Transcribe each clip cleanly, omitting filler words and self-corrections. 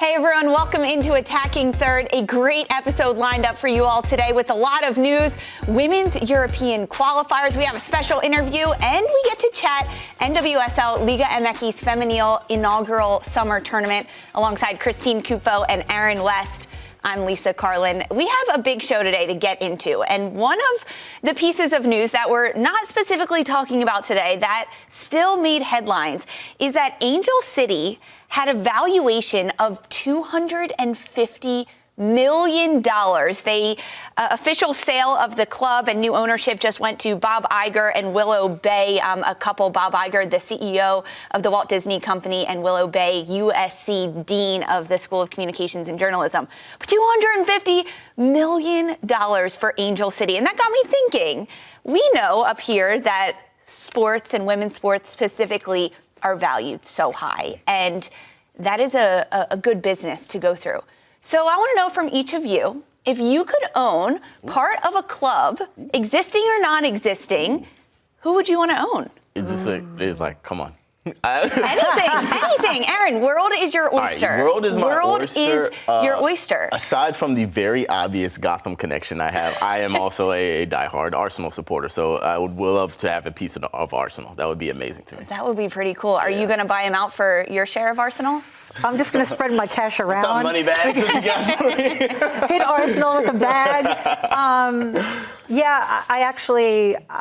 Hey everyone, welcome into Attacking Third. A great episode lined up for you all today with a lot of news. Women's European qualifiers. We have a special interview and we get to chat NWSL Liga MX Femenil inaugural summer tournament alongside Christine Cupo and Aaron West. I'm Lisa Carlin. We have a big show today to get into, and one of the pieces of news that we're not specifically talking about today that still made headlines is that Angel City had a valuation of $250 million. The official sale of the club and new ownership just went to Bob Iger and Willow Bay, a couple. Bob Iger, the CEO of the Walt Disney Company, and Willow Bay, USC Dean of the School of Communications and Journalism. But $250 million for Angel City. And that got me thinking. We know up here that sports and women's sports specifically are valued so high. And that is a good business to go through. So I want to know from each of you, if you could own part of a club, existing or non-existing, who would you want to own? Is this it's like, come on. Anything. Aaron, world is your oyster. Right, world is my oyster. World is your oyster. Aside from the very obvious Gotham connection I have, I am also a diehard Arsenal supporter, so I would love to have a piece of Arsenal. That would be amazing to me. That would be pretty cool. Are you going to buy him out for your share of Arsenal? I'm just going to spread my cash around. Some money bags that you got for me. Hit Arsenal with a bag.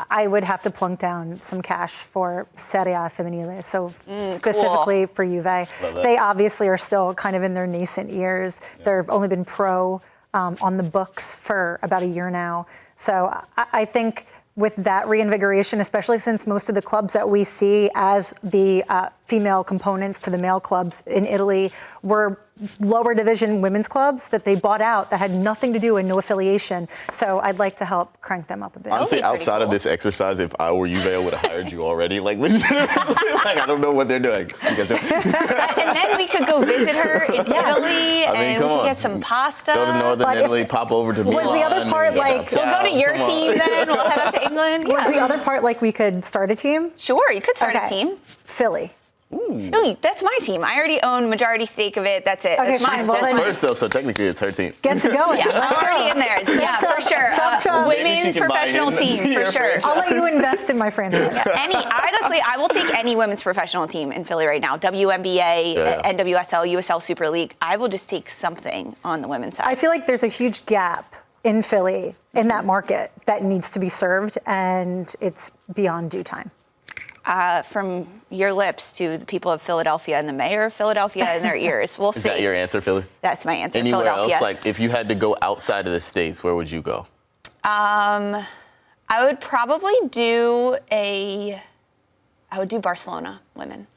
I would have to plunk down some cash for Serie A Femminile, so specifically cool. for Juve. They obviously are still kind of in their nascent years. Yeah. They've only been pro on the books for about a year now. So I think with that reinvigoration, especially since most of the clubs that we see as the female components to the male clubs in Italy were lower division women's clubs that they bought out that had nothing to do and no affiliation. So I'd like to help crank them up a bit. Honestly, outside of this exercise, if I were Juve, I would have hired you already. Like I don't know what they're doing. And then we could go visit her in Italy, and we could get some pasta. Go to Northern Italy, pop over to Milan. Was the other part like... We'll go to your team then. We'll head up to England. Was the other part like we could start a team? Sure, you could start a team. Philly. No, that's my team. I already own majority stake of it. That's it. Okay, that's mine. That's first, though, so technically it's her team. Get to going. Yeah, I'm already in there. For sure. Women's professional team, for sure. I'll let you invest in my franchise. Honestly, I will take any women's professional team in Philly right now. WNBA, NWSL, USL Super League. I will just take something on the women's side. I feel like there's a huge gap in Philly, in that market, that needs to be served, and it's beyond due time. From your lips to the people of Philadelphia and the mayor of Philadelphia in their ears. We'll see. Is that your answer, Philly? That's my answer, Anywhere Philadelphia. else, like if you had to go outside of the States, where would you go? I would probably do Barcelona women.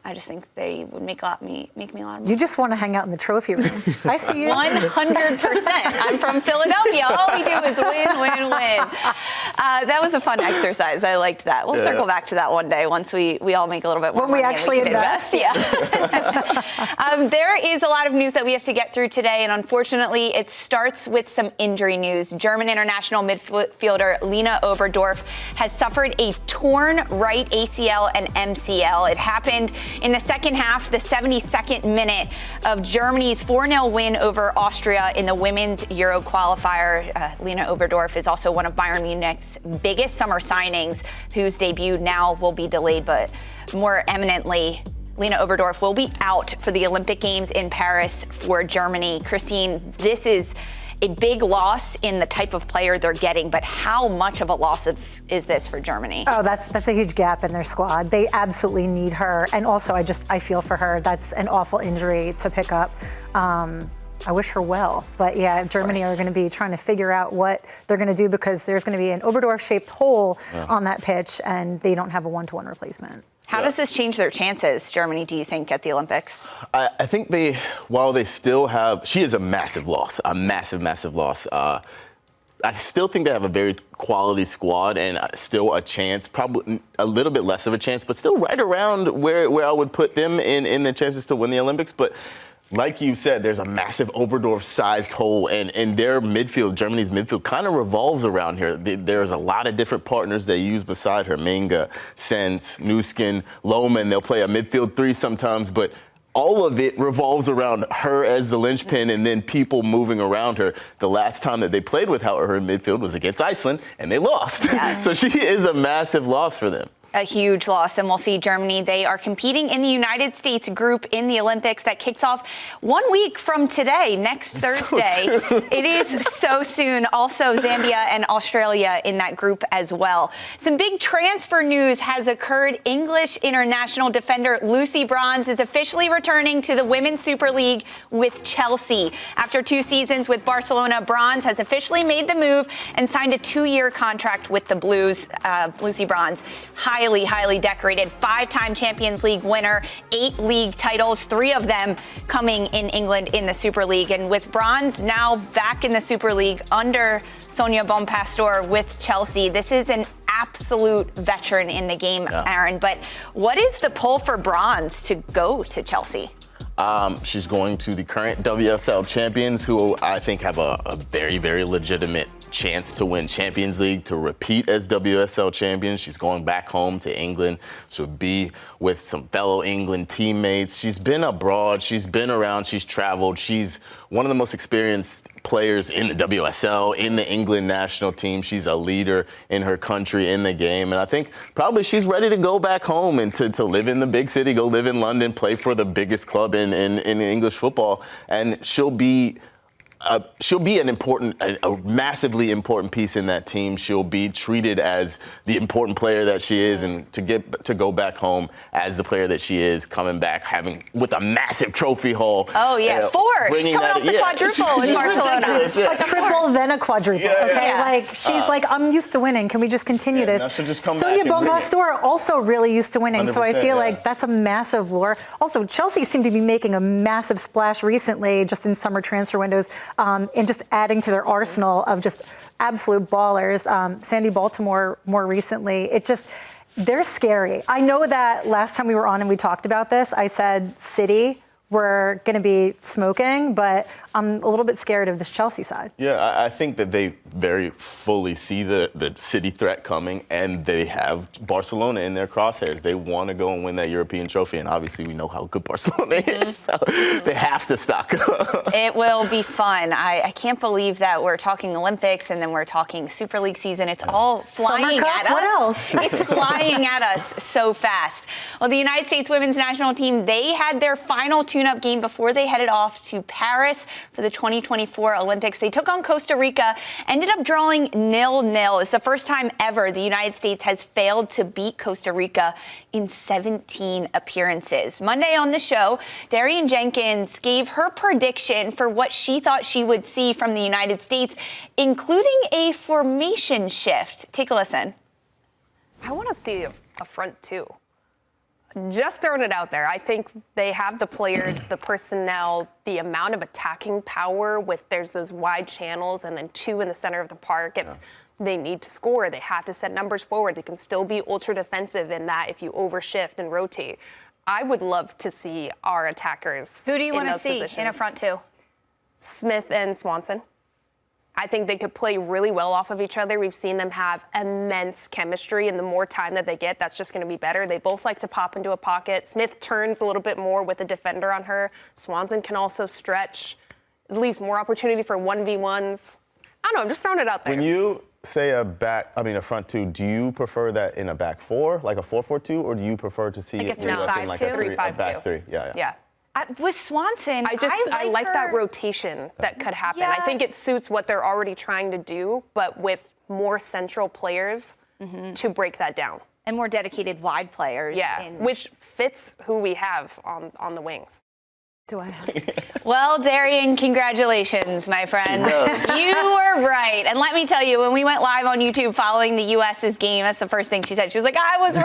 I just think they would make me a lot of money. You just want to hang out in the trophy room. I see you. 100%. I'm from Philadelphia. All we do is win, win, win. That was a fun exercise. I liked that. We'll circle back to that one day once we all make a little bit more money. When we actually invest. Yeah. There is a lot of news that we have to get through today, and unfortunately, it starts with some injury news. German international midfielder Lena Oberdorf has suffered a torn right ACL and MCL. It happened in the second half, the 72nd minute of Germany's 4-0 win over Austria in the women's Euro qualifier. Lena Oberdorf is also one of Bayern Munich's biggest summer signings, whose debut now will be delayed, but more eminently, Lena Oberdorf will be out for the Olympic Games in Paris for Germany. Christine, this is a big loss in the type of player they're getting, but how much of a loss is this for Germany? Oh, that's a huge gap in their squad. They absolutely need her. And also, I feel for her. That's an awful injury to pick up. I wish her well. But yeah, Germany are going to be trying to figure out what they're going to do, because there's going to be an Oberdorf-shaped hole on that pitch, and they don't have a one-to-one replacement. How does this change their chances, Germany, do you think, at the Olympics? I think while they still have, she is a massive loss, a massive, massive loss. I still think they have a very quality squad and still a chance, probably a little bit less of a chance, but still right around where I would put them in the chances to win the Olympics. But like you said, there's a massive Oberdorf-sized hole, and their midfield, Germany's midfield, kind of revolves around here. There's a lot of different partners they use beside her. Menga, Sens, Nuskin, Lohman. They'll play a midfield three sometimes, but all of it revolves around her as the linchpin and then people moving around her. The last time that they played without her in midfield was against Iceland, and they lost. Yeah. So she is a massive loss for them. A huge loss, and we'll see Germany. They are competing in the United States group in the Olympics that kicks off 1 week from today, next Thursday. It is so soon. Also, Zambia and Australia in that group as well. Some big transfer news has occurred. English international defender Lucy Bronze is officially returning to the Women's Super League with Chelsea. After 2 seasons with Barcelona, Bronze has officially made the move and signed a 2-year contract with the Blues. Lucy Bronze, highly decorated, 5-time Champions League winner, 8 league titles, 3 of them coming in England in the Super League. And with Bronze now back in the Super League under Sonia Bonpastor with Chelsea, this is an absolute veteran in the game, Aaron. But what is the pull for Bronze to go to Chelsea? She's going to the current WSL champions, who I think have a very legitimate chance to win Champions League, to repeat as WSL champions. She's going back home to England. She'll be with some fellow England teammates. She's been abroad. She's been around. She's traveled. She's one of the most experienced players in the WSL, in the England national team. She's a leader in her country, in the game. And I think probably she's ready to go back home and to live in the big city, go live in London, play for the biggest club in English football. And she'll be a massively important piece in that team. She'll be treated as the important player that she is, and to go back home as the player that she is, coming back with a massive trophy haul. Oh yeah, 4. She's coming off the quadruple in Barcelona. A triple, then a quadruple. Okay, like she's like, I'm used to winning. Can we just continue this? Now she'll just come Sonia back and bring it. Bonpastor also really used to winning, so I feel like that's a massive lure. Also, Chelsea seemed to be making a massive splash recently, just in summer transfer windows. And just adding to their arsenal of just absolute ballers. Sandy Baltimore more recently. They're scary. I know that last time we were on and we talked about this, I said City were going to be smoking, but I'm a little bit scared of this Chelsea side. Yeah, I think that they very fully see the City threat coming, and they have Barcelona in their crosshairs. They want to go and win that European trophy, and obviously we know how good Barcelona is, so they have to stock up. It will be fun. I can't believe that we're talking Olympics and then we're talking Super League season. It's all flying at us. What else? It's flying at us so fast. Well, the United States women's national team, they had their final tune-up game before they headed off to Paris for the 2024 Olympics. They took on Costa Rica, ended up drawing 0-0. It's the first time ever the United States has failed to beat Costa Rica in 17 appearances. Monday on the show, Darian Jenkins gave her prediction for what she thought she would see from the United States, including a formation shift. Take a listen. I want to see a front 2. Just throwing it out there. I think they have the players, the personnel, the amount of attacking power there's those wide channels and then 2 in the center of the park. If they need to score, they have to set numbers forward. They can still be ultra defensive in that if you overshift and rotate. I would love to see our attackers. Who do you want to see positions. in a front 2? Smith and Swanson. I think they could play really well off of each other. We've seen them have immense chemistry, and the more time that they get, that's just going to be better. They both like to pop into a pocket. Smith turns a little bit more with a defender on her. Swanson can also stretch. It leaves more opportunity for 1v1s. I don't know, I'm just throwing it out there. When you say a front 2, do you prefer that in a back 4, like a 4-4-2, or do you prefer to see it in like a 3-5-2? back 3? Yeah. With Swanson, I like that rotation that could happen. Yeah. I think it suits what they're already trying to do, but with more central players to break that down. And more dedicated wide players. Yeah, which fits who we have on the wings. Do I have? Well, Darian, congratulations, my friend. You were right. And let me tell you, when we went live on YouTube following the U.S.'s game, that's the first thing she said. She was like, I was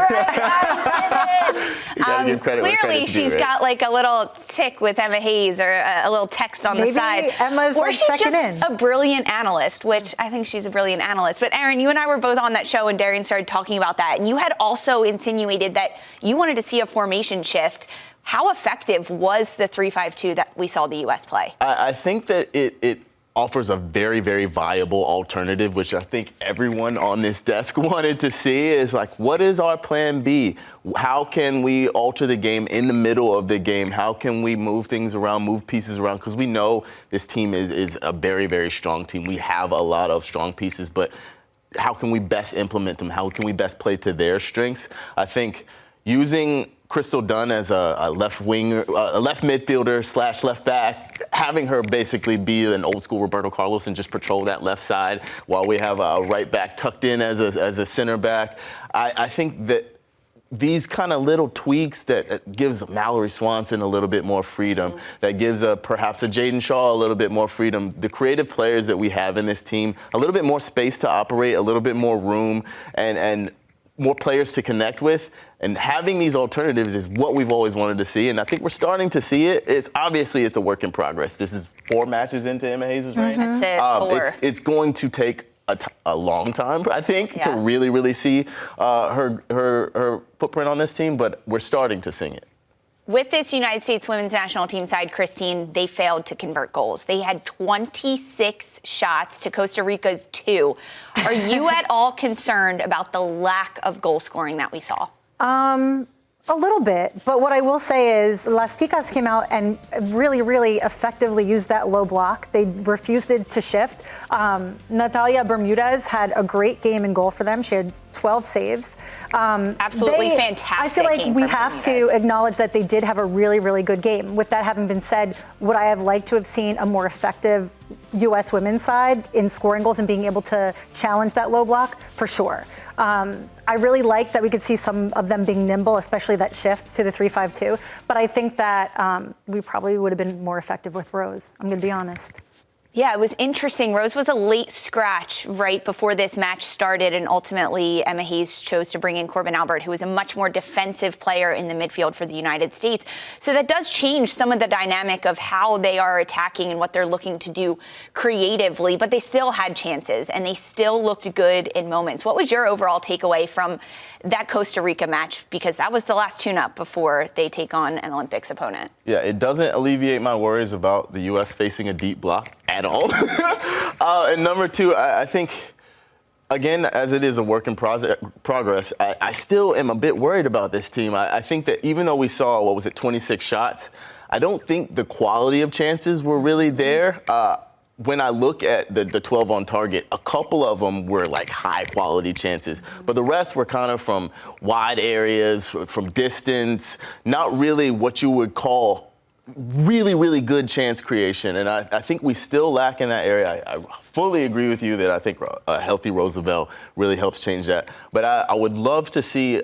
right. Clearly, she's got like a little tick with Emma Hayes or a little text on the side. Emma's or like she's checking just in. a brilliant analyst, which I think she's a brilliant analyst. But Aaron, you and I were both on that show and Darian started talking about that. And you had also insinuated that you wanted to see a formation shift. How effective was the 3-5-2 that we saw the U.S. play? I think that it offers a very, very viable alternative, which I think everyone on this desk wanted to see, is like, what is our plan B? How can we alter the game in the middle of the game? How can we move things around, move pieces around? Because we know this team is a very, very strong team. We have a lot of strong pieces, but how can we best implement them? How can we best play to their strengths? I think using Crystal Dunn as a left winger, a left midfielder / left back, having her basically be an old school Roberto Carlos and just patrol that left side while we have a right back tucked in as a center back. I think that these kind of little tweaks that gives Mallory Swanson a little bit more freedom, that gives perhaps a Jaden Shaw a little bit more freedom, the creative players that we have in this team, a little bit more space to operate, a little bit more room, and more players to connect with. And having these alternatives is what we've always wanted to see, and I think we're starting to see it. It's a work in progress. This is 4 matches into Emma Hayes' reign. That's it, 4. It's going to take a long time, I think, to really, really see her footprint on this team, but we're starting to see it. With this United States women's national team side, Christine, they failed to convert goals. They had 26 shots to Costa Rica's 2. Are you at all concerned about the lack of goal scoring that we saw? A little bit, but what I will say is Las Ticas came out and really, really effectively used that low block. They refused to shift. Natalia Bermudez had a great game in goal for them. She had 12 saves. Absolutely fantastic. I feel like we have to acknowledge that they did have a really, really good game. With that having been said, would I have liked to have seen a more effective U.S. women's side in scoring goals and being able to challenge that low block? For sure. I really like that we could see some of them being nimble, especially that shift to the 3-5-2. But I think that we probably would have been more effective with Rose. I'm going to be honest. Yeah, it was interesting. Rose was a late scratch right before this match started, and ultimately Emma Hayes chose to bring in Corbin Albert, who is a much more defensive player in the midfield for the United States. So that does change some of the dynamic of how they are attacking and what they're looking to do creatively, but they still had chances, and they still looked good in moments. What was your overall takeaway from that Costa Rica match? Because that was the last tune-up before they take on an Olympics opponent. Yeah, it doesn't alleviate my worries about the U.S. facing a deep block at all. And number 2, I think, again, as it is a work in progress, I still am a bit worried about this team. I think that even though we saw, 26 shots, I don't think the quality of chances were really there. When I look at the 12 on target, a couple of them were like high quality chances, but the rest were kind of from wide areas, from distance, not really what you would call really, really good chance creation. And I think we still lack in that area. I fully agree with you that I think a healthy Roosevelt really helps change that. But I would love to see,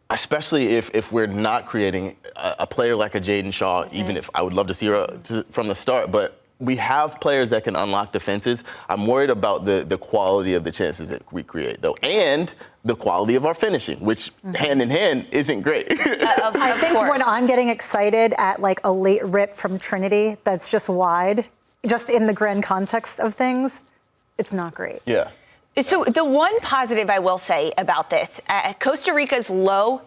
especially if we're not creating a player like a Jaden Shaw, even if I would love to see her from the start, but we have players that can unlock defenses. I'm worried about the quality of the chances that we create, though, and the quality of our finishing, which hand in hand isn't great. I think when I'm getting excited at like a late rip from Trinity that's just wide, just in the grand context of things, it's not great. Yeah. So the one positive I will say about this, Costa Rica's low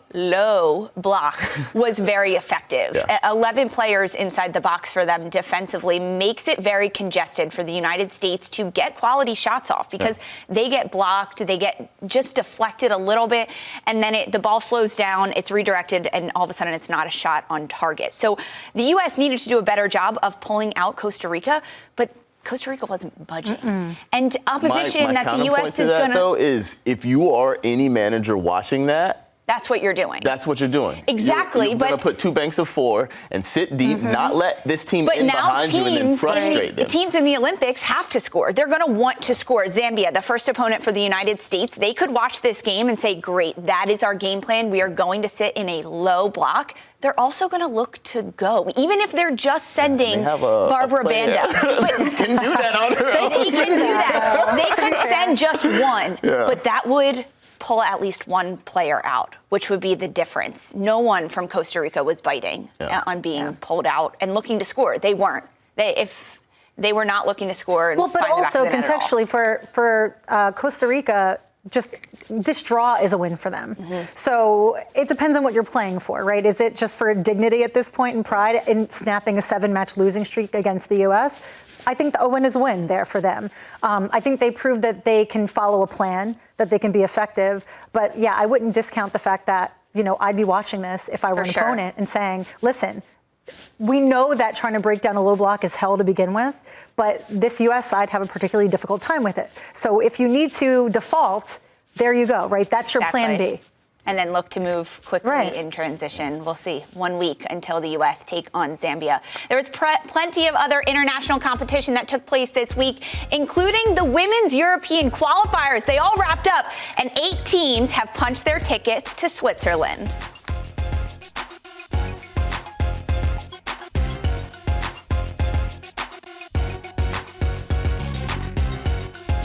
block was very effective. Yeah. 11 players inside the box for them defensively makes it very congested for the United States to get quality shots off because they get blocked, they get just deflected a little bit, and then the ball slows down, it's redirected, and all of a sudden it's not a shot on target. So the U.S. needed to do a better job of pulling out Costa Rica, but Costa Rica wasn't budging. And opposition my that the U.S. is going to... though, is if you are any manager watching that, that's what you're doing. That's what you're doing. Exactly. You're going to put 2 banks of 4 and sit deep, not let this team in behind you and then frustrate them. Teams in the Olympics have to score. They're going to want to score. Zambia, the first opponent for the United States, they could watch this game and say, great, that is our game plan. We are going to sit in a low block. They're also going to look to go, even if they're just sending Barbara Banda. But can do that on her own. They can do that. They could send just one, but that would pull at least one player out, which would be the difference. No one from Costa Rica was biting on being pulled out and looking to score. They weren't. If they were not looking to score and but find the back of also the net contextually for Costa Rica, just this draw is a win for them. So it depends on what you're playing for, right? Is it just for dignity at this point and pride in snapping a 7-match losing streak against the U.S.? I think a win is a win there for them. I think they proved that they can follow a plan, that they can be effective. But yeah, I wouldn't discount the fact that, I'd be watching this if I were an opponent and saying, listen, we know that trying to break down a low block is hell to begin with, but this U.S. side have a particularly difficult time with it. So if you need to default, there you go, right? That's your plan B. And then look to move quickly in transition. We'll see. 1 week until the U.S. take on Zambia. There was plenty of other international competition that took place this week, including the women's European qualifiers. They all wrapped up, and 8 teams have punched their tickets to Switzerland.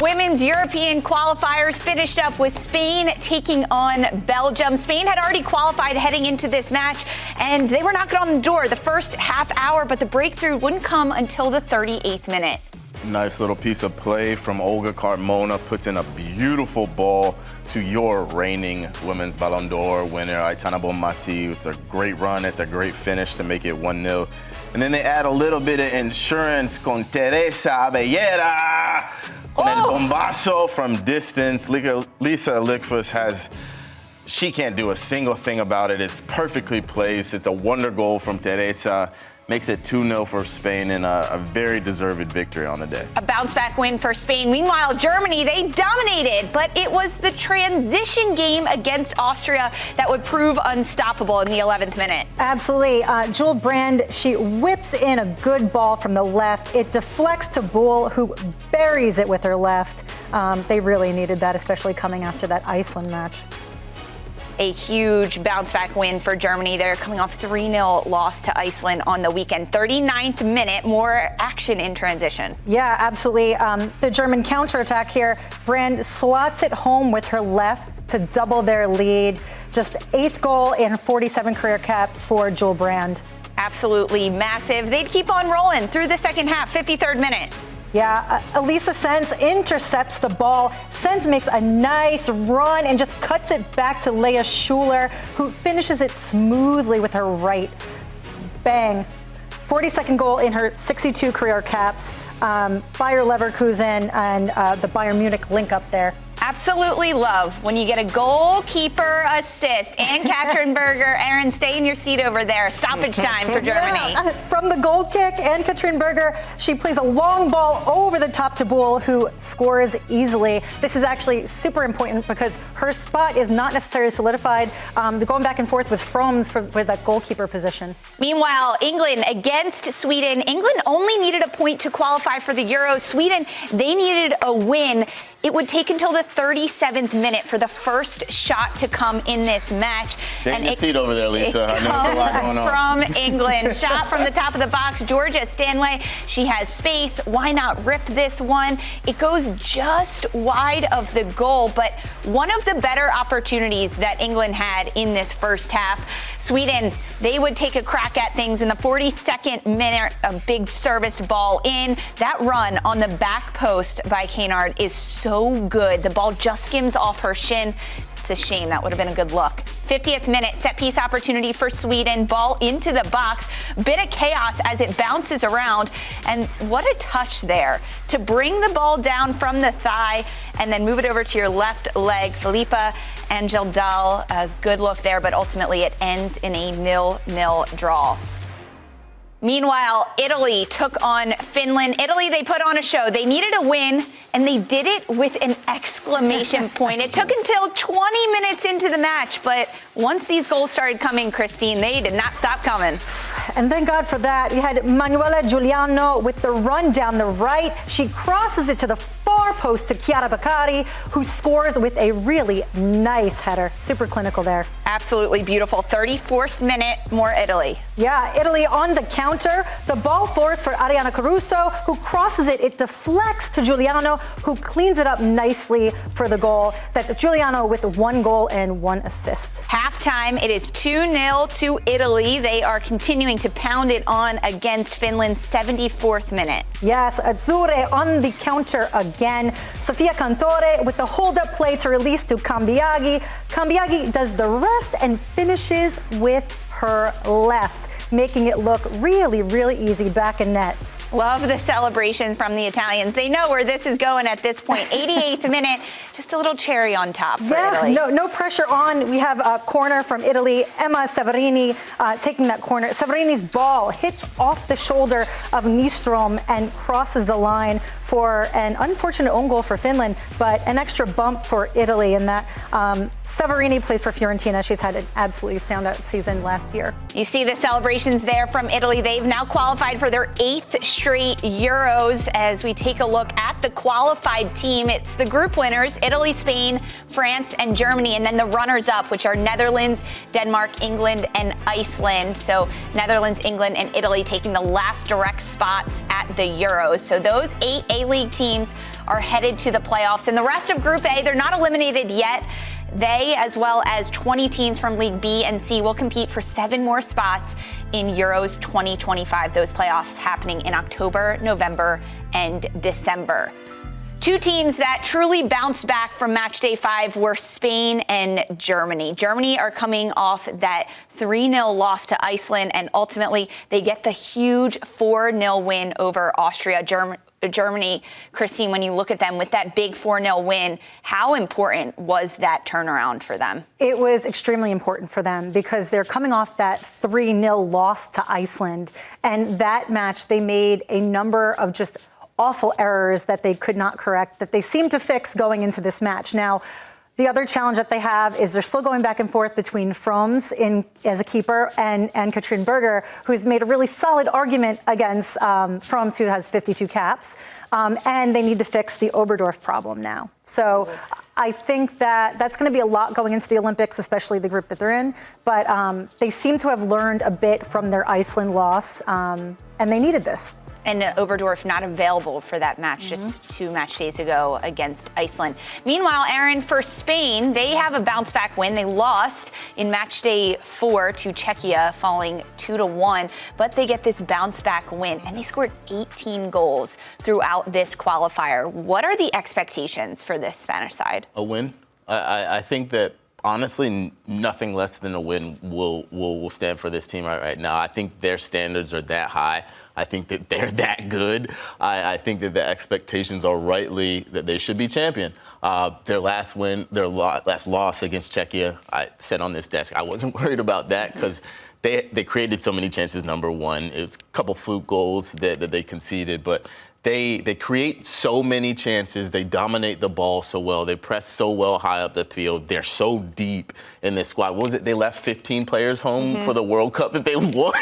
Women's European qualifiers finished up with Spain taking on Belgium. Spain had already qualified heading into this match, and they were knocking on the door the first half hour, but the breakthrough wouldn't come until the 38th minute. Nice little piece of play from Olga Carmona, puts in a beautiful ball to your reigning women's Ballon d'Or winner, Aitana Bonmati. It's a great run. It's a great finish to make it 1-0. And then they add a little bit of insurance con Teresa Abellera. Con el bombazo from distance. Lisa Lickfuss she can't do a single thing about it. It's perfectly placed. It's a wonder goal from Teresa. Makes it 2-0 for Spain and a very deserved victory on the day. A bounce-back win for Spain. Meanwhile, Germany, they dominated, but it was the transition game against Austria that would prove unstoppable in the 11th minute. Absolutely. Jewel Brand, she whips in a good ball from the left. It deflects to Bull, who buries it with her left. They really needed that, especially coming after that Iceland match. A huge bounce-back win for Germany. They're coming off 3-0 loss to Iceland on the weekend. 39th minute, more action in transition. Yeah, absolutely. The German counterattack here. Brand slots it home with her left to double their lead. Just 8th goal in 47 career caps for Jewel Brand. Absolutely massive. They'd keep on rolling through the second half, 53rd minute. Yeah, Elisa Sens intercepts the ball. Sens makes a nice run and just cuts it back to Leah Schuler, who finishes it smoothly with her right. Bang. 42nd goal in her 62 career caps. Bayer Leverkusen and the Bayern Munich link up there. Absolutely love when you get a goalkeeper assist. Ann Katrinberger, Aaron, stay in your seat over there. Stoppage time for Germany. Yeah, from the goal kick, Ann Katrinberger, she plays a long ball over the top to Bull, who scores easily. This is actually super important because her spot is not necessarily solidified. They're going back and forth with Froms for that goalkeeper position. Meanwhile, England against Sweden. England only needed a point to qualify for the Euros. Sweden, they needed a win. It would take until the 37th minute for the first shot to come in this match. Take your seat over there, Lisa. I know there's a lot going on. From England. Shot from the top of the box. Georgia Stanley, she has space. Why not rip this one? It goes just wide of the goal, but one of the better opportunities that England had in this first half. Sweden, they would take a crack at things in the 42nd minute, a big serviced ball in. That run on the back post by Kennard is so good. The ball just skims off her shin. It's a shame. That would have been a good look. 50th minute, set piece opportunity for Sweden. Ball into the box. Bit of chaos as it bounces around. And what a touch there to bring the ball down from the thigh and then move it over to your left leg. Filipa Angeldal, a good look there, but ultimately it ends in a 0-0 draw. Meanwhile, Italy took on Finland. Italy, they put on a show. They needed a win, and they did it with an exclamation point. It took until 20 minutes into the match, but once these goals started coming, Christine, they did not stop coming. And thank God for that. You had Manuela Giuliano with the run down the right. She crosses it to the far post to Chiara Baccari, who scores with a really nice header. Super clinical there. Absolutely beautiful. 34th minute, more Italy. Yeah, Italy on the counter. The ball forwards for Ariana Caruso, who crosses it. It deflects to Giuliano, who cleans it up nicely for the goal. That's Giuliano with 1 goal and 1 assist. Halftime, it is 2-0 to Italy. They are continuing to pound it on against Finland's 74th minute. Yes, Azzurre on the counter again. Sofia Cantore with the hold-up play to release to Cambiaghi. Cambiaghi does the rest and finishes with her left, making it look really, really easy back in net. Love the celebration from the Italians. They know where this is going at this point. 88th minute, just a little cherry on top for Italy. No pressure on. We have a corner from Italy. Emma Severini taking that corner. Severini's ball hits off the shoulder of Nystrom and crosses the line for an unfortunate own goal for Finland, but an extra bump for Italy. And that Severini plays for Fiorentina. She's had an absolutely standout season last year. You see the celebrations there from Italy. They've now qualified for their 8th straight Euros. As we take a look at the qualified team, it's the group winners, Italy, Spain, France, and Germany, and then the runners-up, which are Netherlands, Denmark, England, and Iceland. So Netherlands, England, and Italy taking the last direct spots at the Euros. So those 8 A-League teams are headed to the playoffs. And the rest of Group A, they're not eliminated yet. They, as well as 20 teams from League B and C, will compete for 7 more spots in Euros 2025. Those playoffs happening in October, November, and December. 2 teams that truly bounced back from match day 5 were Spain and Germany. Germany are coming off that 3-0 loss to Iceland, and ultimately they get the huge 4-0 win over Austria. Germany, Christine, when you look at them with that big 4-0 win, how important was that turnaround for them? It was extremely important for them because they're coming off that 3-0 loss to Iceland. And that match, they made a number of just awful errors that they could not correct, that they seemed to fix going into this match. Now, the other challenge that they have is they're still going back and forth between Froms as a keeper and Katrin Berger, who's made a really solid argument against Froms, who has 52 caps. And they need to fix the Oberdorf problem now. So I think that that's going to be a lot going into the Olympics, especially the group that they're in. But they seem to have learned a bit from their Iceland loss, and they needed this. And Oberdorf not available for that match just 2 match days ago against Iceland. Meanwhile, Aaron, for Spain, they have a bounce back win. They lost in match day 4 to Czechia, falling 2-1, but they get this bounce back win, and they scored 18 goals throughout this qualifier. What are the expectations for this Spanish side? A win. I think that honestly, nothing less than a win will stand for this team right now. I think their standards are that high. I think that they're that good. I think that the expectations are rightly that they should be champion. Their last loss against Czechia, I said on this desk, I wasn't worried about that because they created so many chances, number one. It was a couple fluke goals that they conceded, but they create so many chances. They dominate the ball so well. They press so well high up the field. They're so deep in this squad. What was it? They left 15 players home for the World Cup that they won.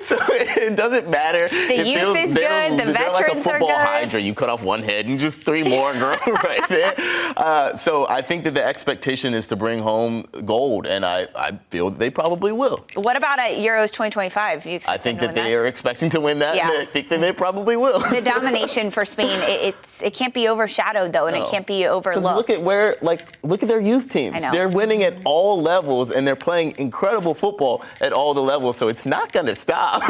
So it doesn't matter. The youth is good. The veterans are good. They're like a football hydra. You cut off one head and just 3 more grow right there. So I think that the expectation is to bring home gold, and I feel that they probably will. What about at Euros 2025? I think that they are expecting to win that, and I think that they probably will. The domination for Spain, it can't be overshadowed though, and it can't be overlooked. Look at their youth teams. They're winning at all levels, and they're playing incredible football at all the levels. So it's not going to stop.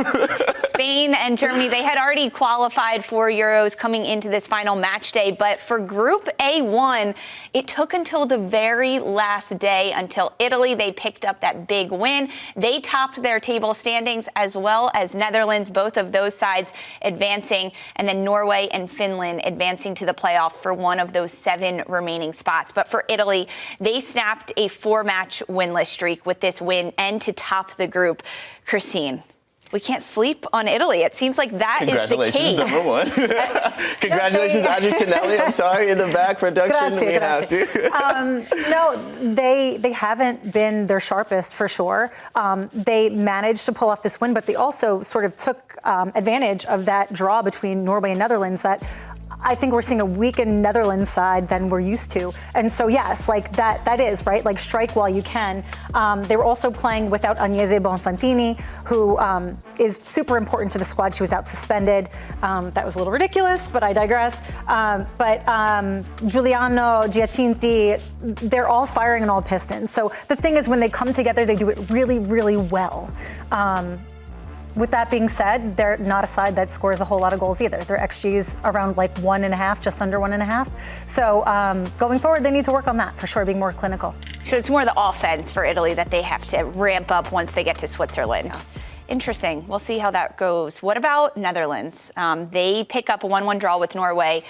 Spain and Germany, they had already qualified for Euros coming into this final match day, but for Group A1, it took until the very last day until Italy. They picked up that big win. They topped their table standings, as well as Netherlands, both of those sides advancing, and then Norway and Finland advancing to the playoff for one of those 7 remaining spots. But for Italy, they snapped a 4-match winless streak with this win and to top the group. Christine, we can't sleep on Italy. It seems like that is the case. Congratulations, number one. Congratulations, Audrey Tonelli. I'm sorry, in the back production. No, they haven't been their sharpest for sure. They managed to pull off this win, but they also sort of took advantage of that draw between Norway and Netherlands that I think we're seeing a weakened Netherlands side than we're used to. And so, yes, like that is, right? Like, strike while you can. They were also playing without Agnese Bonfantini, who is super important to the squad. She was out suspended. That was a little ridiculous, but I digress. But Giuliano, Giacinti, they're all firing on all pistons. So the thing is, when they come together, they do it really, really well. With that being said, they're not a side that scores a whole lot of goals either. Their XG is around like 1.5, just under 1.5. So going forward, they need to work on that for sure, being more clinical. So it's more the offense for Italy that they have to ramp up once they get to Switzerland. Interesting. We'll see how that goes. What about Netherlands? They pick up a 1-1 draw with Norway,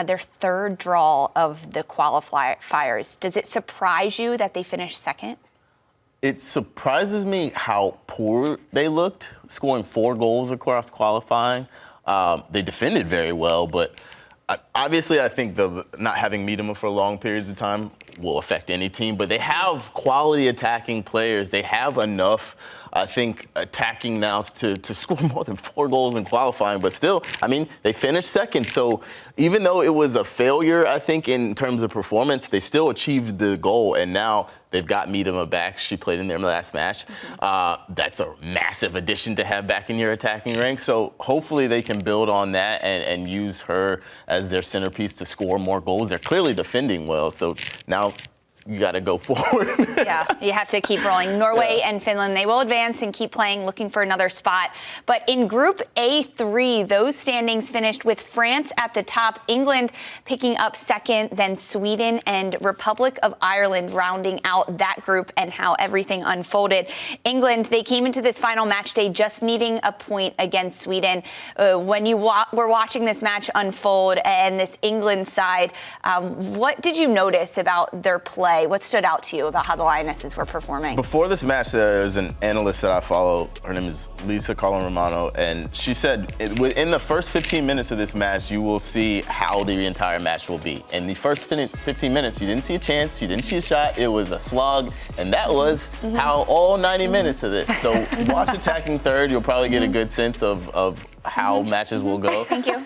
their third draw of the qualifiers. Does it surprise you that they finished second? It surprises me how poor they looked, scoring 4 goals across qualifying. They defended very well, but obviously I think the not having Miedema for long periods of time will affect any team, but they have quality attacking players. They have enough, I think, attacking now to score more than 4 goals in qualifying. But still, I mean, they finished second. So even though it was a failure, I think, in terms of performance, they still achieved the goal. And now they've got Miedema back. She played in their last match. That's a massive addition to have back in your attacking ranks. So hopefully they can build on that and use her as their centerpiece to score more goals. They're clearly defending well. So now you got to go forward. Yeah, you have to keep rolling. Norway and Finland, they will advance and keep playing, looking for another spot. But in Group A3, those standings finished with France at the top, England picking up second, then Sweden and Republic of Ireland rounding out that group and how everything unfolded. England, they came into this final match day just needing a point against Sweden. When you were watching this match unfold and this England side, what did you notice about their play? What stood out to you about how the Lionesses were performing? Before this match, there's an analyst that I follow. Her name is Lisa Carlin Romano, and she said within the first 15 minutes of this match, you will see how the entire match will be. In the first 15 minutes, you didn't see a chance, you didn't see a shot. It was a slug, and that was how all 90 minutes of this. So watch Attacking Third. You'll probably get a good sense of how matches will go. Thank you.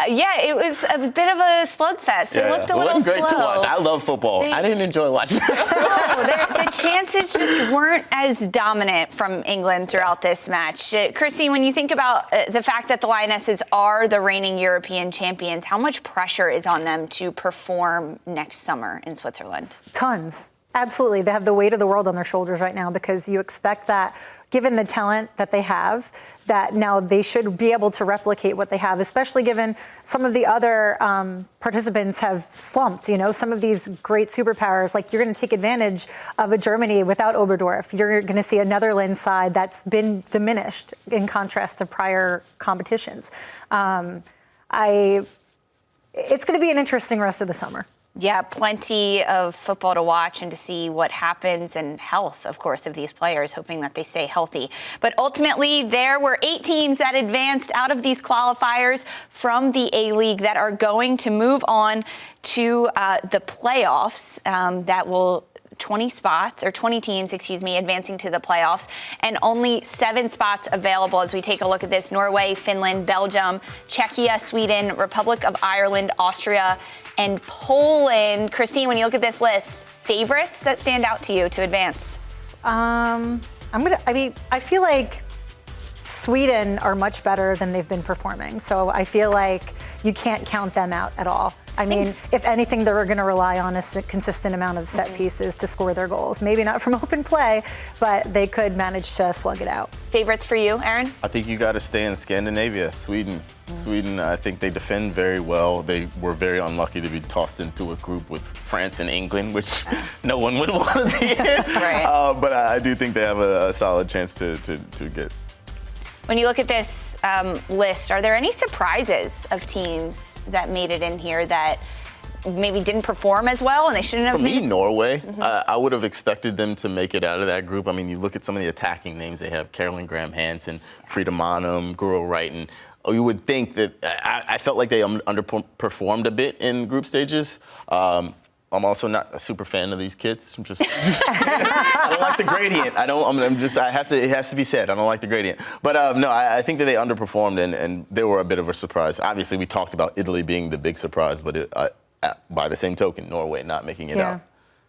Yeah, it was a bit of a slugfest. It looked a little slow. It wasn't great to watch. I love football. I didn't enjoy watching it. No, the chances just weren't as dominant from England throughout this match. Christine, when you think about the fact that the Lionesses are the reigning European champions, how much pressure is on them to perform next summer in Switzerland? Tons. Absolutely. They have the weight of the world on their shoulders right now because you expect that, given the talent that they have, that now they should be able to replicate what they have, especially given some of the other participants have slumped. You know, some of these great superpowers, like you're going to take advantage of a Germany without Oberdorf. You're going to see a Netherlands side that's been diminished in contrast to prior competitions. It's going to be an interesting rest of the summer. Yeah, plenty of football to watch and to see what happens, and health, of course, of these players, hoping that they stay healthy. But ultimately, there were 8 teams that advanced out of these qualifiers from the A-League that are going to move on to the playoffs that will 20 teams, advancing to the playoffs, and only 7 spots available as we take a look at this. Norway, Finland, Belgium, Czechia, Sweden, Republic of Ireland, Austria, and Poland. Christine, when you look at this list, favorites that stand out to you to advance? I feel like Sweden are much better than they've been performing. So I feel like you can't count them out at all. I mean, if anything, they're going to rely on a consistent amount of set pieces to score their goals. Maybe not from open play, but they could manage to slug it out. Favorites for you, Aaron? I think you got to stay in Scandinavia, Sweden. Sweden, I think they defend very well. They were very unlucky to be tossed into a group with France and England, which no one would want to be in. Right. But I do think they have a solid chance to get. When you look at this list, are there any surprises of teams that made it in here that maybe didn't perform as well and they shouldn't have? For me, Norway. I would have expected them to make it out of that group. I mean, you look at some of the attacking names they have: Caroline Graham-Hansen, Frida Manum, Guro Wrighton. You would think that I felt like they underperformed a bit in group stages. I'm also not a super fan of these kids. I'm just I don't like the gradient. It has to be said. I don't like the gradient. But no, I think that they underperformed and they were a bit of a surprise. Obviously, we talked about Italy being the big surprise, but by the same token, Norway not making it out.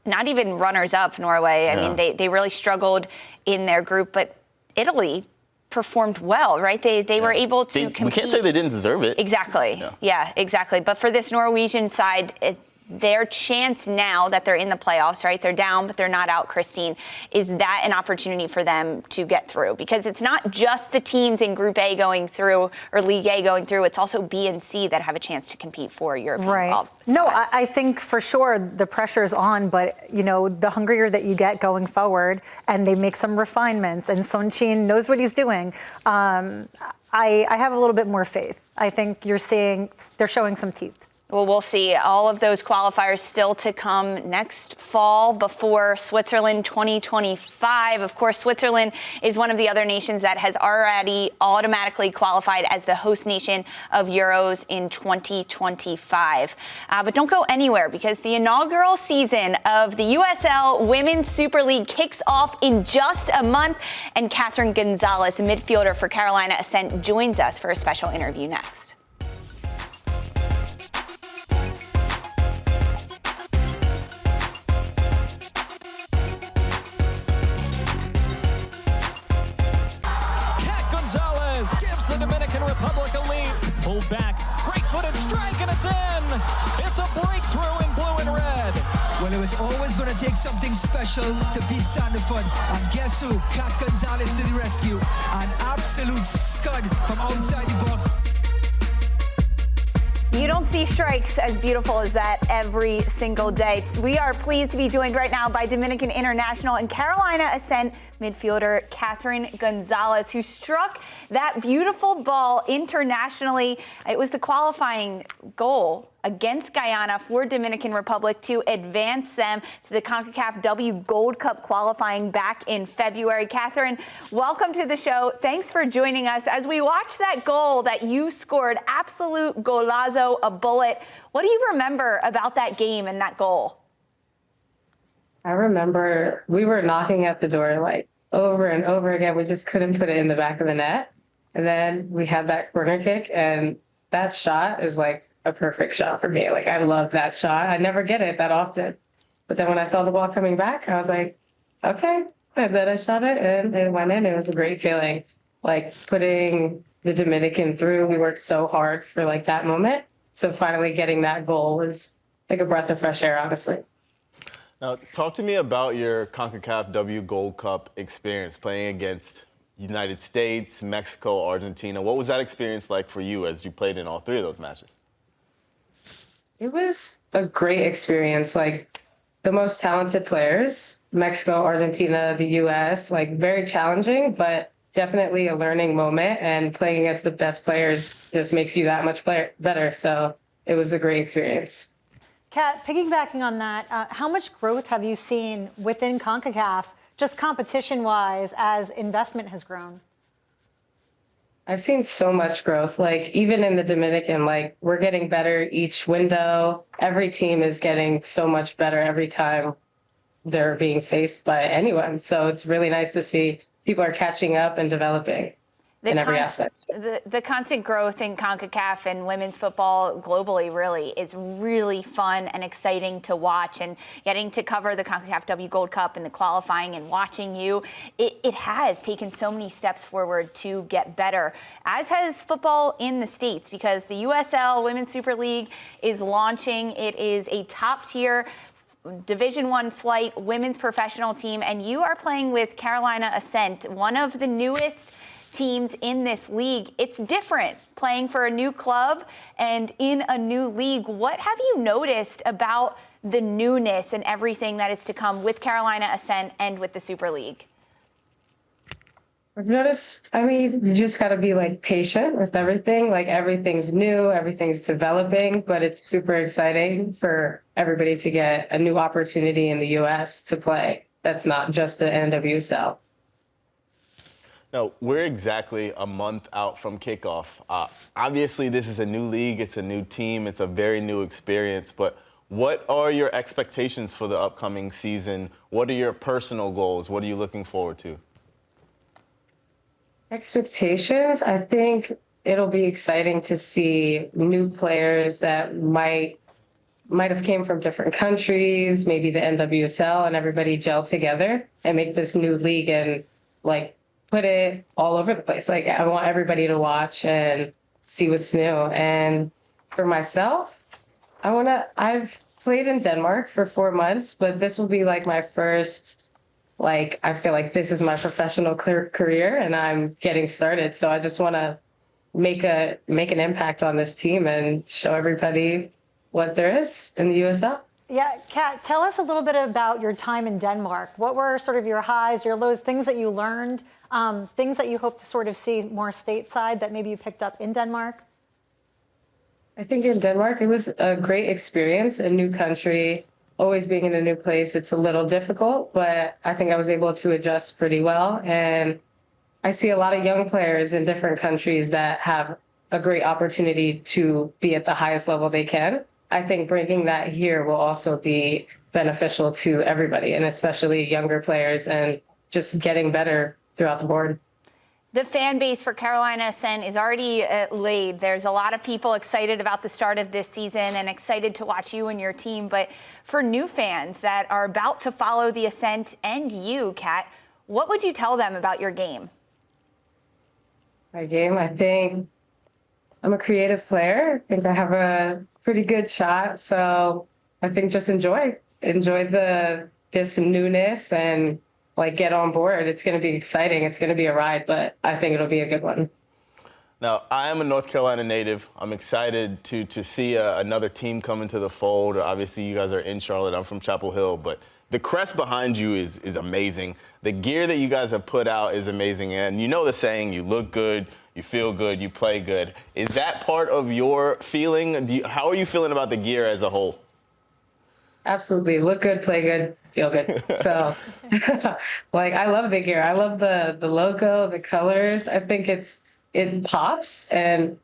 Not even runners-up, Norway. I mean, they really struggled in their group, but Italy performed well, right? They were able to compete. We can't say they didn't deserve it. Exactly. Yeah, exactly. But for this Norwegian side, their chance now that they're in the playoffs, right? They're down, but they're not out, Christine. Is that an opportunity for them to get through? Because it's not just the teams in Group A going through or League A going through. It's also B and C that have a chance to compete for European Right. No, I think for sure the pressure's on, but, you know, the hungrier that you get going forward and they make some refinements and Sonchin knows what he's doing, I have a little bit more faith. I think they're showing some teeth. Well, we'll see. All of those qualifiers still to come next fall before Switzerland 2025. Of course, Switzerland is one of the other nations that has already automatically qualified as the host nation of Euros in 2025. But don't go anywhere because the inaugural season of the USL Women's Super League kicks off in just a month. And Catherine González, midfielder for Carolina Ascent, joins us for a special interview next. Gives the Dominican Republic a lead. Pulled back, right-footed strike, and it's in. It's a breakthrough in blue and red. Well, it was always going to take something special to beat Sandefjord. And guess who? Cat González to the rescue. An absolute scud from outside the box. You don't see strikes as beautiful as that every single day. We are pleased to be joined right now by Dominican international and Carolina Ascent midfielder Catherine González, who struck that beautiful ball internationally. It was the qualifying goal against Guyana for Dominican Republic to advance them to the CONCACAF W Gold Cup qualifying back in February. Catherine, welcome to the show. Thanks for joining us. As we watch that goal that you scored, absolute golazo, a bullet, what do you remember about that game and that goal? I remember we were knocking at the door like over and over again. We just couldn't put it in the back of the net. And then we had that corner kick, and that shot is like a perfect shot for me. Like, I love that shot. I never get it that often. But then when I saw the ball coming back, I was like, okay. And then I shot it and it went in. It was a great feeling. Like, putting the Dominican through, we worked so hard for like that moment. So finally getting that goal was like a breath of fresh air, honestly. Now, talk to me about your CONCACAF W Gold Cup experience playing against United States, Mexico, Argentina. What was that experience like for you as you played in all three of those matches? It was a great experience. Like, the most talented players, Mexico, Argentina, the US, like very challenging, but definitely a learning moment. And playing against the best players just makes you that much better. So it was a great experience. Kat, piggybacking on that, how much growth have you seen within CONCACAF, just competition-wise, as investment has grown? I've seen so much growth. Like, even in the Dominican, like, we're getting better each window. Every team is getting so much better every time they're being faced by anyone. So it's really nice to see people are catching up and developing in every aspect. The constant growth in CONCACAF and women's football globally really is really fun and exciting to watch, and getting to cover the CONCACAF W Gold Cup and the qualifying and watching you, it has taken so many steps forward to get better, as has football in the States, because the USL Women's Super League is launching. It is a top tier Division I flight women's professional team, and you are playing with Carolina Ascent, one of the newest teams in this league. It's different playing for a new club and in a new league. What have you noticed about the newness and everything that is to come with Carolina Ascent and with the Super League? I've noticed, I mean, you just got to be like patient with everything. Like, everything's new, everything's developing, but it's super exciting for everybody to get a new opportunity in the US to play. That's not just the NWSL. Now, we're exactly a month out from kickoff. Obviously, this is a new league, it's a new team, it's a very new experience, but what are your expectations for the upcoming season? What are your personal goals? What are you looking forward to? Expectations, I think it'll be exciting to see new players that might have came from different countries, maybe the NWSL, and everybody gel together and make this new league and like put it all over the place. Like, I want everybody to watch and see what's new. And for myself, I've played in Denmark for 4 months, but this will be like my first, like, I feel like this is my professional career and I'm getting started. So I just want to make an impact on this team and show everybody what there is in the USL. Yeah, Kat, tell us a little bit about your time in Denmark. What were sort of your highs, your lows, things that you learned, things that you hope to sort of see more stateside that maybe you picked up in Denmark? I think in Denmark, it was a great experience, a new country, always being in a new place. It's a little difficult, but I think I was able to adjust pretty well. And I see a lot of young players in different countries that have a great opportunity to be at the highest level they can. I think bringing that here will also be beneficial to everybody, and especially younger players, and just getting better throughout the board. The fan base for Carolina Ascent is already laid. There's a lot of people excited about the start of this season and excited to watch you and your team. But for new fans that are about to follow the Ascent and you, Kat, what would you tell them about your game? My game, I think I'm a creative player. I think I have a pretty good shot. So I think just enjoy this newness and like get on board. It's going to be exciting. It's going to be a ride, but I think it'll be a good one. Now, I am a North Carolina native. I'm excited to see another team come into the fold. Obviously, you guys are in Charlotte. I'm from Chapel Hill, but the crest behind you is amazing. The gear that you guys have put out is amazing. And you know the saying, you look good, you feel good, you play good. Is that part of your feeling? How are you feeling about the gear as a whole? Absolutely. Look good, play good, feel good. So, like, I love the gear. I love the logo, the colors. I think it pops and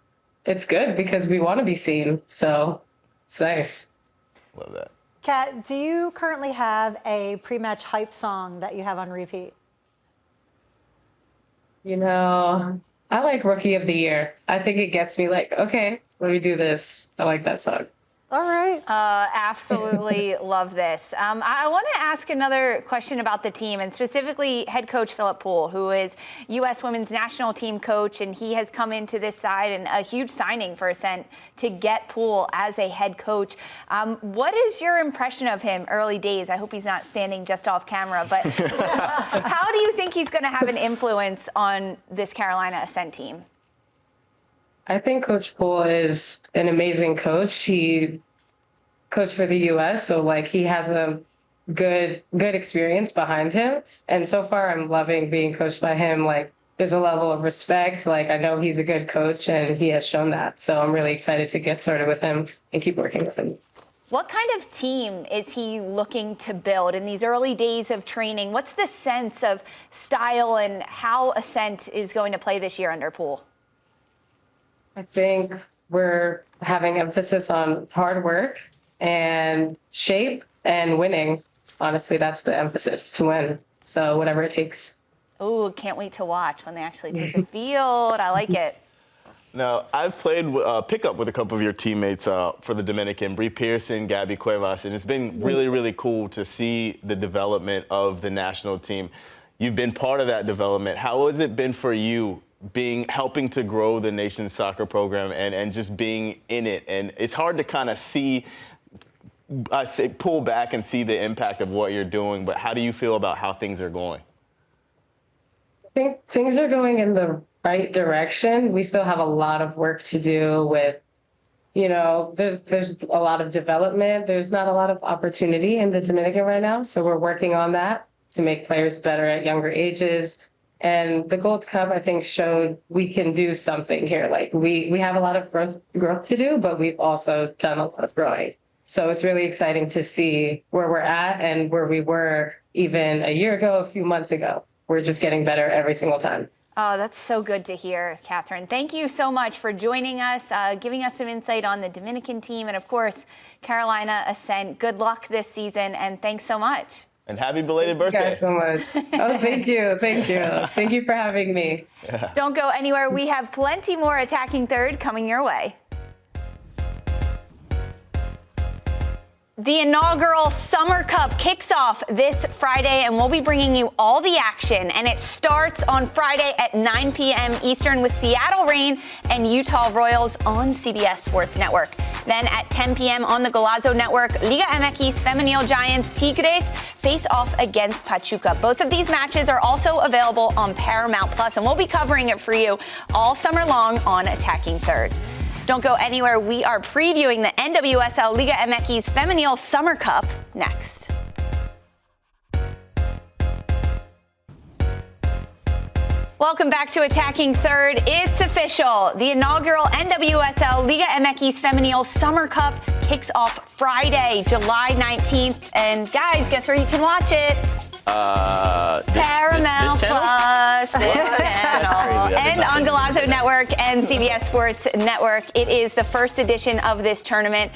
it's good because we want to be seen. So it's nice. Love that. Kat, do you currently have a pre-match hype song that you have on repeat? You know, I like Rookie of the Year. I think it gets me like, okay, let me do this. I like that song. All right. Absolutely love this. I want to ask another question about the team, and specifically head coach Philip Poole, who is U.S. women's national team coach, and he has come into this side, and a huge signing for Ascent to get Poole as a head coach. What is your impression of him early days? I hope he's not standing just off camera, but how do you think he's going to have an influence on this Carolina Ascent team? I think Coach Poole is an amazing coach. He coached for the U.S., so like he has a good experience behind him. And so far, I'm loving being coached by him. Like, there's a level of respect. Like, I know he's a good coach, and he has shown that. So I'm really excited to get started with him and keep working with him. What kind of team is he looking to build in these early days of training? What's the sense of style and how Ascent is going to play this year under Poole? I think we're having emphasis on hard work and shape and winning. Honestly, that's the emphasis, to win. So whatever it takes. Oh, can't wait to watch when they actually take the field. I like it. Now, I've played pickup with a couple of your teammates for the Dominican, Bree Pearson, Gabby Cuevas, and it's been really, really cool to see the development of the national team. You've been part of that development. How has it been for you helping to grow the nation's soccer program and just being in it? And it's hard to kind of see, pull back and see the impact of what you're doing, but how do you feel about how things are going? I think things are going in the right direction. We still have a lot of work to do with, you know, there's a lot of development. There's not a lot of opportunity in the Dominican right now. So we're working on that to make players better at younger ages. And the Gold Cup, I think, showed we can do something here. Like we have a lot of growth to do, but we've also done a lot of growing. So it's really exciting to see where we're at and where we were even a year ago, a few months ago. We're just getting better every single time. Oh, that's so good to hear, Catherine. Thank you so much for joining us, giving us some insight on the Dominican team, and of course, Carolina Ascent. Good luck this season, and thanks so much. And happy belated birthday. Thank you guys so much. Oh, thank you. Thank you. Thank you for having me. Don't go anywhere. We have plenty more Attacking Third coming your way. The inaugural Summer Cup kicks off this Friday, and we'll be bringing you all the action. And it starts on Friday at 9 p.m. Eastern with Seattle Reign and Utah Royals on CBS Sports Network. Then at 10 p.m. on the Golazo Network, Liga MX Femenil Giants Tigres face off against Pachuca. Both of these matches are also available on Paramount Plus, and we'll be covering it for you all summer long on Attacking Third. Don't go anywhere. We are previewing the NWSL Liga MX Femenil Summer Cup next. Welcome back to Attacking Third. It's official. The inaugural NWSL Liga MX Femenil Summer Cup kicks off Friday, July 19th. And guys, guess where you can watch it? Paramount Plus, this channel, and on Golazo Network and CBS Sports Network. It is the first edition of this tournament.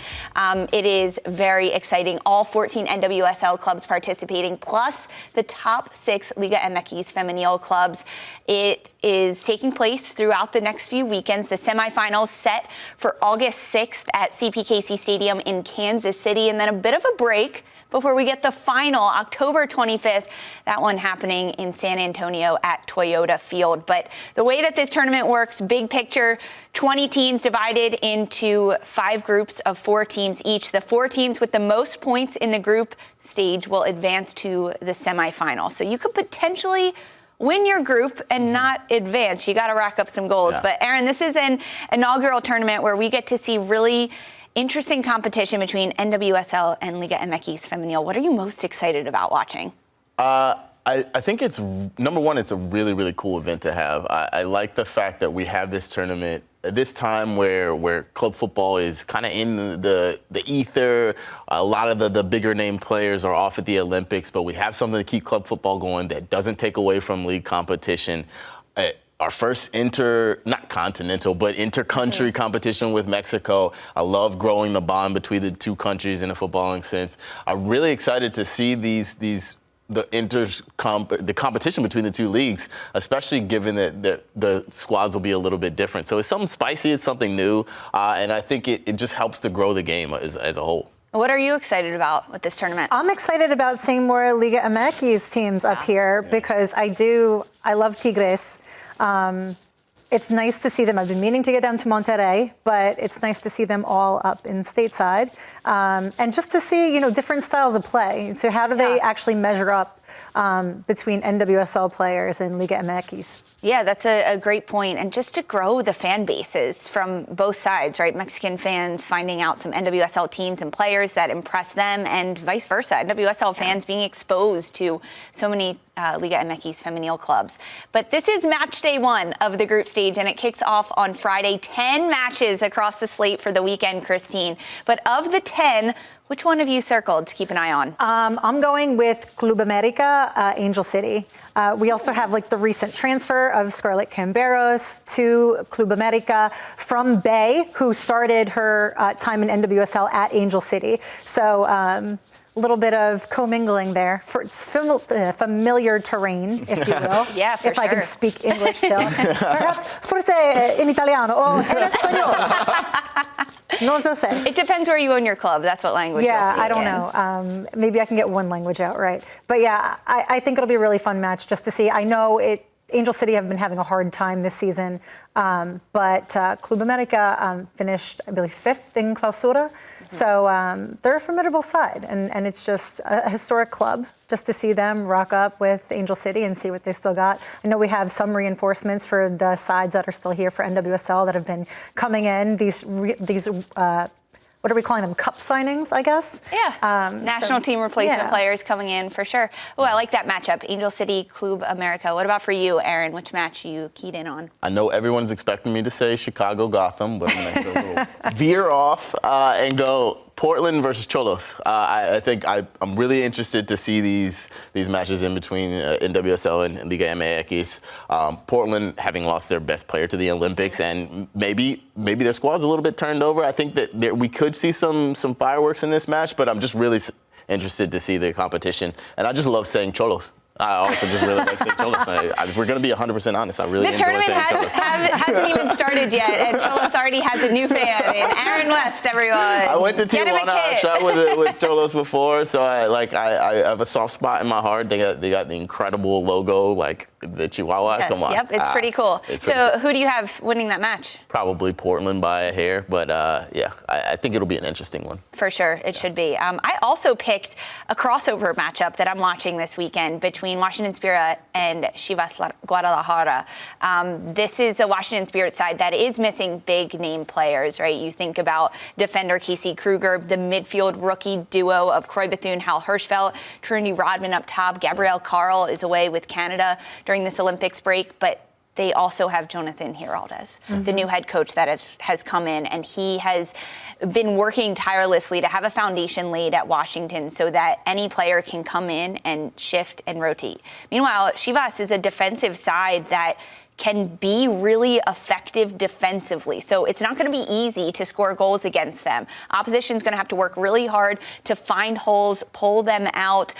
It is very exciting. All 14 NWSL clubs participating, plus the top 6 Liga MX Femenil clubs. It is taking place throughout the next few weekends. The semifinals set for August 6th at CPKC Stadium in Kansas City, and then a bit of a break before we get the final, October 25th, that one happening in San Antonio at Toyota Field. But the way that this tournament works, big picture, 20 teams divided into 5 groups of 4 teams each. The 4 teams with the most points in the group stage will advance to the semifinal. So you could potentially win your group and not advance. You got to rack up some goals. Yeah. But Aaron, this is an inaugural tournament where we get to see really interesting competition between NWSL and Liga MX Femenil. What are you most excited about watching? I think it's, number one, it's a really, really cool event to have. I like the fact that we have this tournament at this time where club football is kind of in the ether. A lot of the bigger name players are off at the Olympics, but we have something to keep club football going that doesn't take away from league competition. Our first not continental, but inter-country competition with Mexico. I love growing the bond between the two countries in a footballing sense. I'm really excited to see the competition between the two leagues, especially given that the squads will be a little bit different. So it's something spicy, it's something new, and I think it just helps to grow the game as a whole. What are you excited about with this tournament? I'm excited about seeing more Liga MX teams up here because I love Tigres. It's nice to see them. I've been meaning to get down to Monterrey, but it's nice to see them all up in stateside. And just to see, different styles of play. So how do they actually measure up between NWSL players and Liga MX? Yeah, that's a great point. And just to grow the fan bases from both sides, right? Mexican fans finding out some NWSL teams and players that impress them and vice versa. NWSL fans being exposed to so many Liga MX Femenil clubs. But this is match day 1 of the group stage, and it kicks off on Friday. 10 matches across the slate for the weekend, Christine. But of the 10, which one have you circled to keep an eye on? I'm going with Club America, Angel City. We also have the recent transfer of Scarlett Camberos to Club America from Bay, who started her time in NWSL at Angel City. So a little bit of commingling there. It's familiar terrain, if you will. Yeah, for if sure. I can speak English still. Perhaps forse in Italiano o en español. No so sé. It depends where you own your club. That's what language you'll speak I don't know. Maybe I can get one language out right. But yeah, I think it'll be a really fun match just to see. I know Angel City have been having a hard time this season, but Club America finished, I believe, 5th in Clausura. So they're a formidable side, and it's just a historic club just to see them rock up with Angel City and see what they still got. I know we have some reinforcements for the sides that are still here for NWSL that have been coming in. These what are we calling them? Cup signings, I guess? Yeah. National team replacement players coming in for sure. Oh, I like that matchup. Angel City, Club America. What about for you, Aaron? Which match you keyed in on? I know everyone's expecting me to say Chicago Gotham, but I'm going to go a little veer off and go Portland versus Cholos. I think I'm really interested to see these matches in between NWSL and Liga MX. Portland having lost their best player to the Olympics, and maybe their squad's a little bit turned over. I think that we could see some fireworks in this match, but I'm just really interested to see the competition. And I just love saying Cholos. I also just really like St. Cholos. If we're going to be 100% honest, I really The enjoy tournament St. Cholos. hasn't even started yet, and Cholos already has a new fan in Aaron West, everyone. I went to Get him a Tijuana. I kit. shot with Cholos before, so I have a soft spot in my heart. They got the incredible logo, like the Chihuahua. Yeah, Come on. Yep, it's pretty cool. So who do you have winning that match? Probably Portland by a hair, but I think it'll be an interesting one. For sure, it should be. I also picked a crossover matchup that I'm watching this weekend between Washington Spirit and Chivas Guadalajara. This is a Washington Spirit side that is missing big name players, right? You think about defender Casey Kruger, the midfield rookie duo of Croy Bethune, Hal Hirschfeld, Trinity Rodman up top. Gabrielle Carl is away with Canada during this Olympics break, but they also have Jonathan Giraldez, the new head coach that has come in, and he has been working tirelessly to have a foundation laid at Washington so that any player can come in and shift and rotate. Meanwhile, Chivas is a defensive side that can be really effective defensively. So it's not going to be easy to score goals against them. Opposition's going to have to work really hard to find holes, pull them out.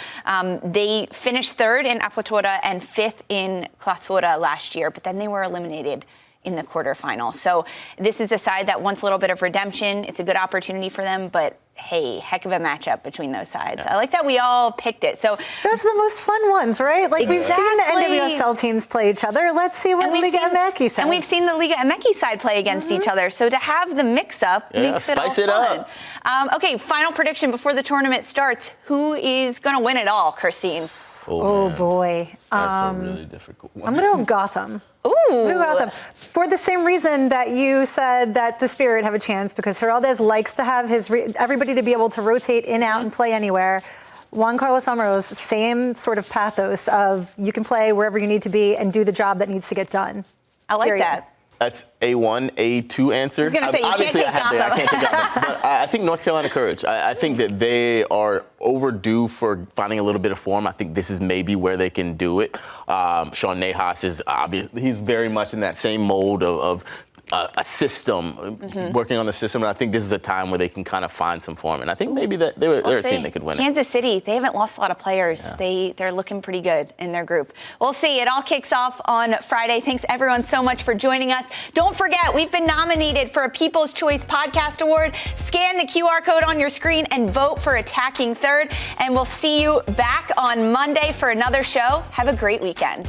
They finished third in Apertura and fifth in Clausura last year, but then they were eliminated in the quarterfinals. So this is a side that wants a little bit of redemption. It's a good opportunity for them, but hey, heck of a matchup between those sides. Yeah. I like that we all picked it. So those are the most fun ones, right? Like exactly. We've seen the NWSL teams play each other. Let's see what Liga MX says. And we've seen the Liga MX side play against each other. So to have the mix-up makes it all fun. Okay, final prediction before the tournament starts. Who is going to win it all, Christine? Oh boy. That's a really difficult one. I'm going to go Gotham. Ooh. For the same reason that you said that the Spirit have a chance, because Giraldez likes to have everybody to be able to rotate in, out, and play anywhere. Juan Carlos Amoro's same sort of pathos of you can play wherever you need to be and do the job that needs to get done. I like that. That's A1, A2 answer. I was going to say, you can't take Gotham. I can't take Gotham. But I think North Carolina Courage. I think that they are overdue for finding a little bit of form. I think this is maybe where they can do it. Sean Nahas is obviously, he's very much in that same mold of a system, working on the system, and I think this is a time where they can kind of find some form. And I think maybe that they're a team that could win it. Kansas City, they haven't lost a lot of players. Yeah. They're looking pretty good in their group. We'll see. It all kicks off on Friday. Thanks everyone so much for joining us. Don't forget, we've been nominated for a People's Choice Podcast Award. Scan the QR code on your screen and vote for Attacking Third. And we'll see you back on Monday for another show. Have a great weekend.